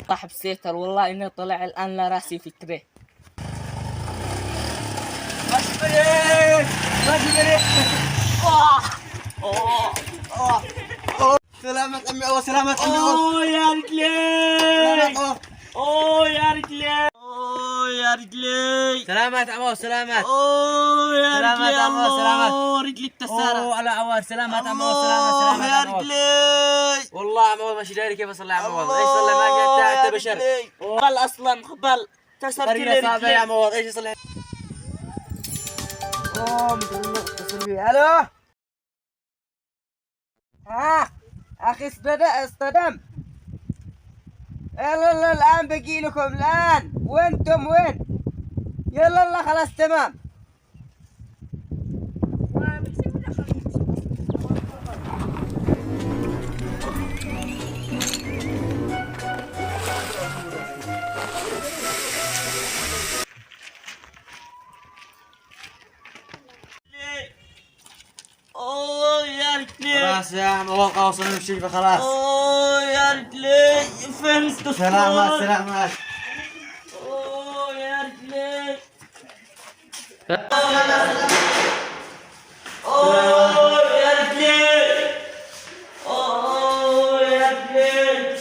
طاح بسيتر، والله اني طلع الان لراسي فكره. سلامة أمي أول، سلامة أمي أول. اوه يا رجلي، اوه يا رجلي، اوه يا رجلي. سلامات عمو، سلامات. اوه يا سلامات رجلي، عمو، سلامات. الله رجلي اتكسرت. اوه على عوار، سلامات عمو، سلامات، سلامات يا عمو. رجلي، والله عمو ماشي داري كيف اصلي عمو، ايش صلي ما قلت انت بشر. خبل اصلا خبل، كسرت لي طريقة صعبة يا رجلي. عمو، ايش يصلي. اوه مدلق اتصل بي. الو اخي اصطدم. يلا الان بجي لكم الان. وانتم وين؟ يلا خلاص تمام. اوه يا رجلي، خلاص يا عمو خلاص نمشي خلاص. اوه يا رجلي، فين الدكتور؟ سلامات سلامات. اوه يا رجلي، اوه يا رجلي، اوه يا رجلي.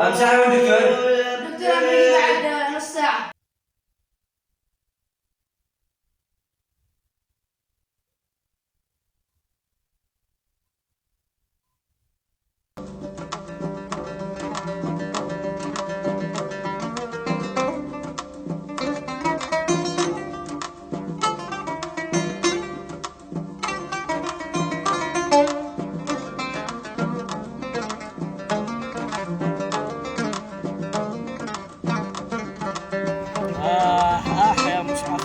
امشي على وين دكتور؟ دكتور أمريكي بعد نص ساعة. يا مشعف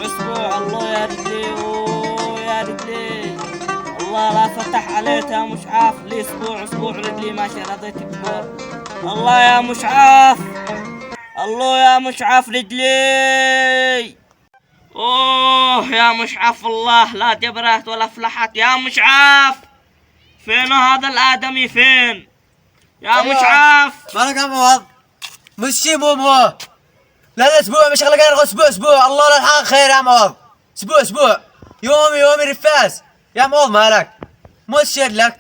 اسبوع الله يا رجلي، اوه يا رجلي، الله لا فتح عليك يا مشعف. لي اسبوع رجلي ماشي رضيت تكبر. الله يا مشعف، الله يا مشعف رجلي. اوه يا مشعف، الله لا جبرت ولا فلحت يا مشعف. فين هذا الآدمي فين يا مشعف؟ مالك يا عمو؟ مش مو لا اسبوع مش غير اسبوع. الله لا الحق خير يا عمو. اسبوع يومي رفاس يا عمو. مالك مو تشير لك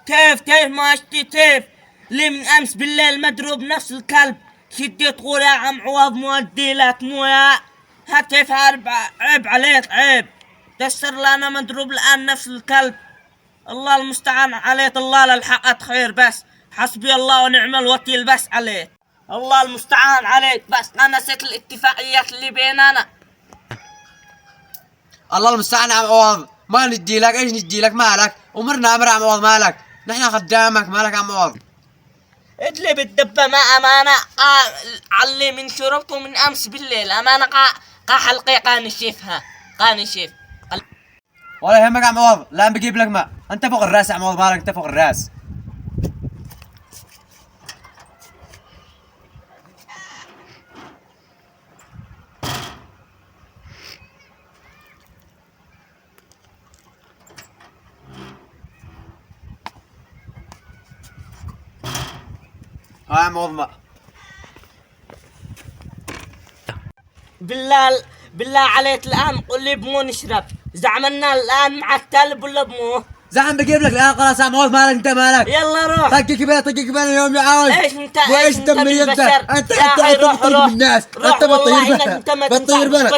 كيف ما اشتي كيف لي من امس بالليل مدروب نفس الكلب. شديت تقول يا عم عوض مودي لك مويه. هاتف عيب عليك عيب. كسر لنا مدروب الان نفس الكلب. الله المستعان عليك، الله للحق خير بس. حسبي الله ونعم الوكيل بس عليك. الله المستعان عليك بس. انا نسيت الاتفاقيات اللي بيننا. الله المستعان يا عمو. ما ندي لك ايش ندي لك. مالك امرنا امر يا عمو. مالك نحن خدامك. مالك يا عمو؟ ادلي بالدبة ما امانة. علي من شربته من امس بالليل امانة. حلقي قانشيف ولا يهمك يا عمو. لا بجيب لك ماء. انت فوق الراس يا عمو. مالك انت فوق الراس. ها يا عمو ماء. بالله عليك الان قل لي بمو نشرب. زعمنا الان معك كلب ولا بمو؟ زعم بجيب لك الان خلاص يا عمو. مالك انت مالك. يلا روح. طقك بين اليوم يا عاوز. ايش انت وايش انت من انت بتطير بالناس. انت بتطير بنا.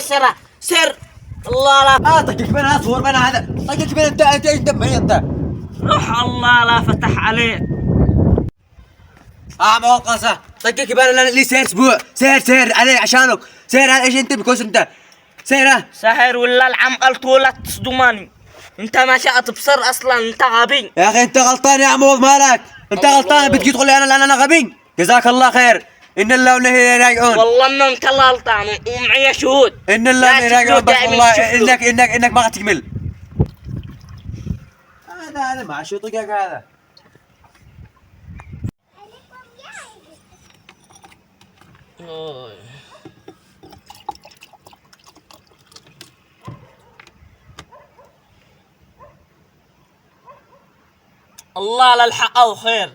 سر الله لا طقك بين اصور بين هذا. طقك بين انت ايش دمي انت. روح الله لا فتح عليك. عمو قصة طقك بين لي سير اسبوع. سير علي عشانك. سير على ايش انت بكوس انت. سير ساحر ولا العم قلتوا لا تصدماني. انت ما شاء تبصر اصلا. انت غبي يا اخي. انت غلطان يا عمو. مالك انت غلطان. بتجي تقول لي انا غبي. جزاك الله خير. إن الله وإنا إليه راجعون. والله انهم كلالطان ومعي شهود. إن الله وإنا إليه راجعون. بس والله إنك ما تكمل. هذا ما شو طقك هذا. الله للحق خير.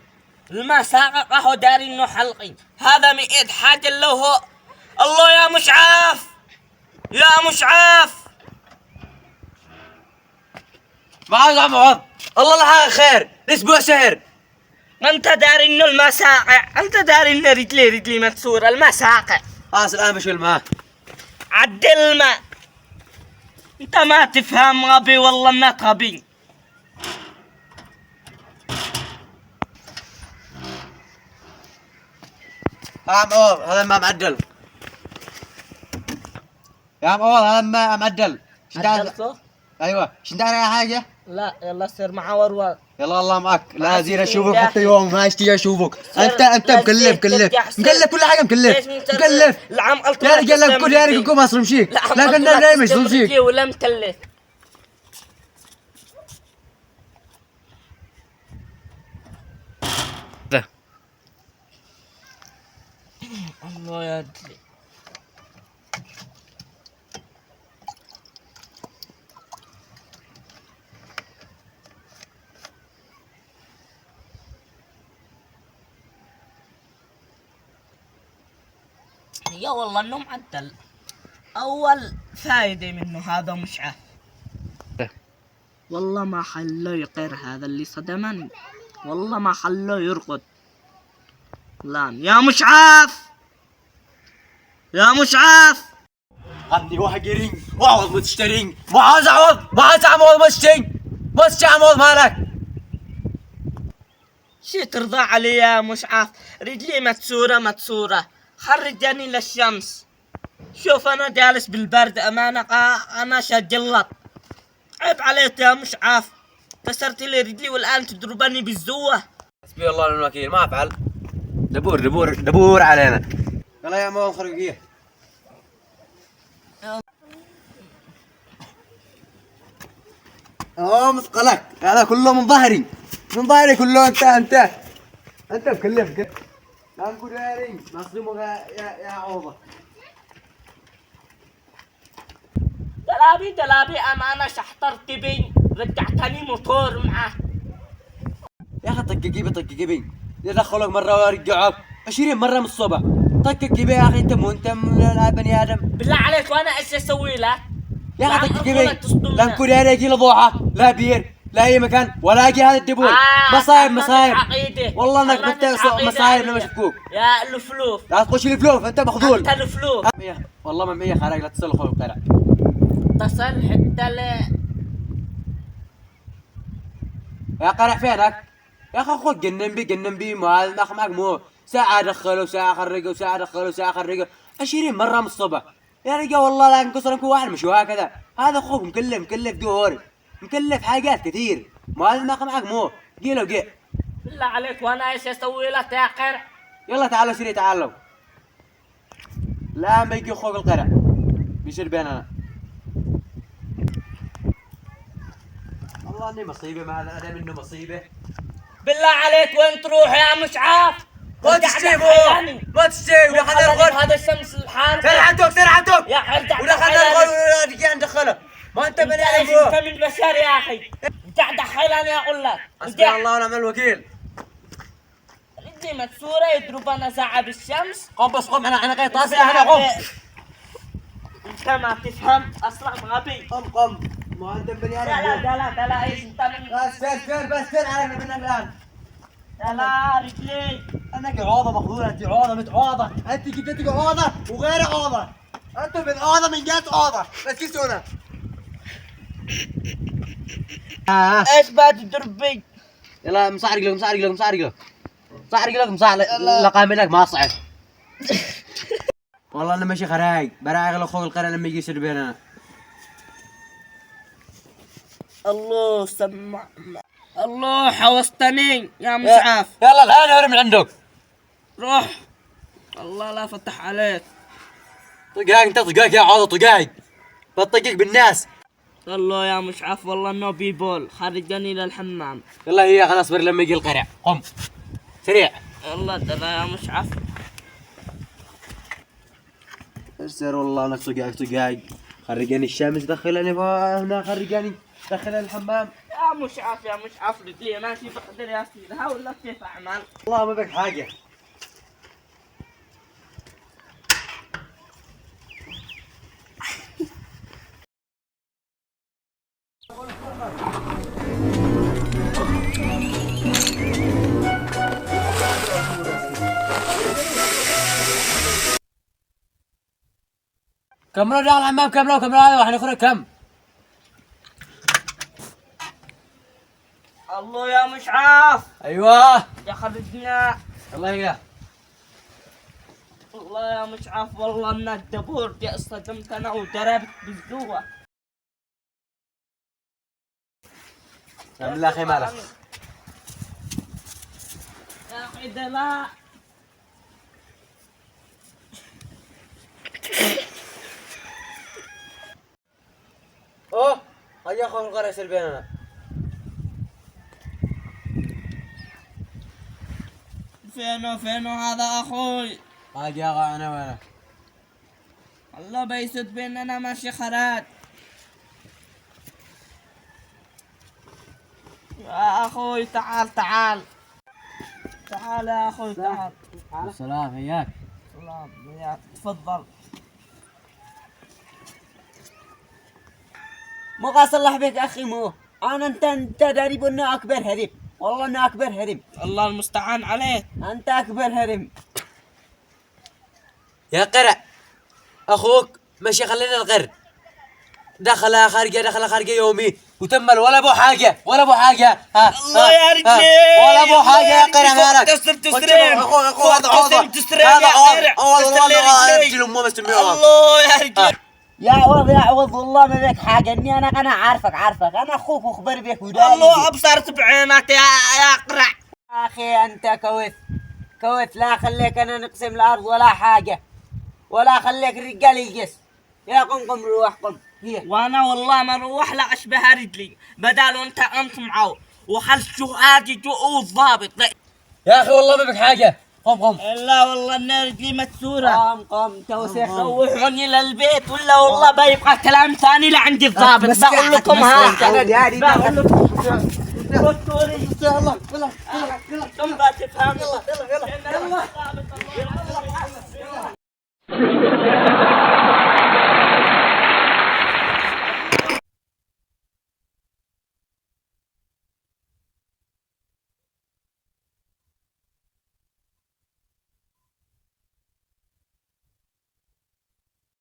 الماء ساقع قهوة داري انه حلقي. هذا مئة حاجة اللي هو. الله يا مشعاف، يا مشعاف. معاذ عم عوض، الله لحق خير، الاسبوع سهر. انت داري انه الماء ساقع، انت داري انه رجلي مكسورة، الماء ساقع. خلاص الان بشوي الماء. عدل الماء. انت ما تفهم، غبي والله انك غبي. يا عم عوض هذا الماء معدل. يا عم عوض هذا الماء معدل. عدلته؟ ايوه، شو داري على حاجة؟ لا يلا سير مع ورور. يلا الله معك، لا زين اشوفك حتى يوم ما اشتي اشوفك. انت مكلف كل حاجه مكلف. العم قلت يا رجال كل يا رجال مصر مشيك. لا قلنا لا مش مشيك ولا مكلف. الله يدري. يا والله انه معدل. اول فايدة منه هذا مشعاف. والله ما حله يقر هذا اللي صدمني. والله ما حله يرقد. لان يا مشعاف، يا مشعاف. عندي واحد قرين وعوض متشترين. معاذ عوض، معاذ عوض متشترين. بس عوض مالك. شي ترضى علي يا مشعاف؟ رجلي متسورة. خرجني للشمس. شوف انا جالس بالبرد امانة انا شجلط. عيب عليك يا مشعاف. كسرت لي رجلي والان تضربني بالزوة. حسبي الله ونعم الوكيل، ما افعل. دبور علينا. يلا يا مو خرجيه. مثقلك هذا كله من ظهري كله. انت مكلف. لا نقول داري نصدمك يا عوضة. دلابي امانة شحطرت بي. رجعتني موتور معه. يا اخي طققي بي. يدخلك مرة ويرجعك 20 مرة من الصبح. طققي بي يا اخي. انت لا بني ادم. بالله عليك وانا ايش اسوي لك؟ يا اخي طققي بي. لا نقول داري يجي لضوحة لا بير لا اي مكان ولا اجي هذا الدبول. مصايب والله انك مصايب لما اشوفك. يا الفلوف لا تخش الفلوف، انت مخذول. انت الفلوف. والله ما 100 خارج. لا تصل اخوي القرع. تصل حتى يا قرع فينك؟ يا اخي اخوك جنن بي معاذ معك مو ساعة ادخله وساعة اخرجه وساعة ادخله وساعة اخرجه 20 مرة من الصبح. يا رجال والله لا انقصر انكو واحد مش هكذا. هذا اخوك مكلف دور. مكلف حاجات كثير. معاذ معك مو قيلوا قيل. بالله عليك وانا ايش اسوي لك يا قرع؟ يلا تعالوا سيري تعالوا. لا ما يجي اخوك القرع بيصير بيننا. والله اني مصيبة مع هذا ادم انه مصيبة. بالله عليك وين تروح يا مشعاف؟ ما تشتيبوا هذا الشمس الحار. سرعتك يا اخي ودخلنا الرجال ندخله. ما انت بني ادم. انت من بشر يا اخي. انت دخلني اقول لك. حسبي الله ونعم الوكيل. رجلي مكسورة يضربنا ساعة بالشمس. قم انا قاعد طاسي انا قم. انت ما تفهم اصلا غبي. قم ما انت بني ادم. لا ايش انت من بس سير علينا من الان. لا رجلي. انك عوضة مخذولة. انت عوضة متعوضة. انت جدتك عوضة وغير عوضة. انتم من عوضة من جهة عوضة. بس كيسونا. ايش بعد تضربي؟ يلا مصعر رجلك. لقام لك ما صعد. والله انا ماشي خرايق براعي اخوك القرع لما يجي يصير بيننا. الله سمع. الله حوصتني يا مشعاف. يلا الان هرب من عندك. روح الله لا فتح عليك. طقاق انت طقاق يا عوض طقاق. بتطقق بالناس. الله يا مشعف والله نو بيبول خرجني للحمام. يلا هي خلاص اصبر لما يجي القرع. قم سريع. الله ترى يا مشعف. ارسل والله انك طقاق طقاق. خرجني الشمس دخلني هنا خرجني دخل الحمام. يا مشعف رجلي ماشي بقدر يا سيدي ها ولا كيف اعمل؟ والله ما بك حاجة. كم رجع الحمام كم هذا واحد يخرج كم؟ الله يا مشعف. ايوه يا خرجنا. الله يقع. والله يا مشعف والله انك دبورت يا اصطدمت انا وضربت بالزوة. بسم الله اخي مالك. يا اخي ده لا. اوه هيا اخو القرية سلبينا. فينو هذا اخوي. هاجي اخو انا وينك؟ الله بيسد بيننا ماشي خرات. يا اخوي تعال تعال يا اخوي تعال. السلام هياك. سلام وياك تفضل. مو قاصلح بك اخي مو انا انت داري بانه اكبر هرم والله انه اكبر هرم الله المستعان عليك. انت اكبر هرم يا قرع اخوك ماشي خلينا الغر دخل خارجه يومي وتمل ولا ابو حاجه ها الله يا رجلي ولا ابو حاجه يا قرع مالك تسرين اخو هذا عوض تسرين يا قرع والله رجل امه مستمع الله يا رجلي. يا عوض والله ما بك حاجه اني انا عارفك انا اخوك واخبر بك وداري الله ابصرت بعينك يا قرع. اخي انت كوث لا خليك انا نقسم الارض ولا حاجه ولا خليك الرجال يجس يا قم روح قم هي وانا والله ما اروح لا اشبه رجلي بدال انت معه وخل شو هادي جو الضابط. يا اخي والله ما بك حاجه قم لا والله ان رجلي مكسوره. قم توسخ روحوني للبيت ولا والله بيبقى كلام ثاني لعند الضابط. بقول لكم ها بقول لكم دكتوري يلا ثم تفهم. يلا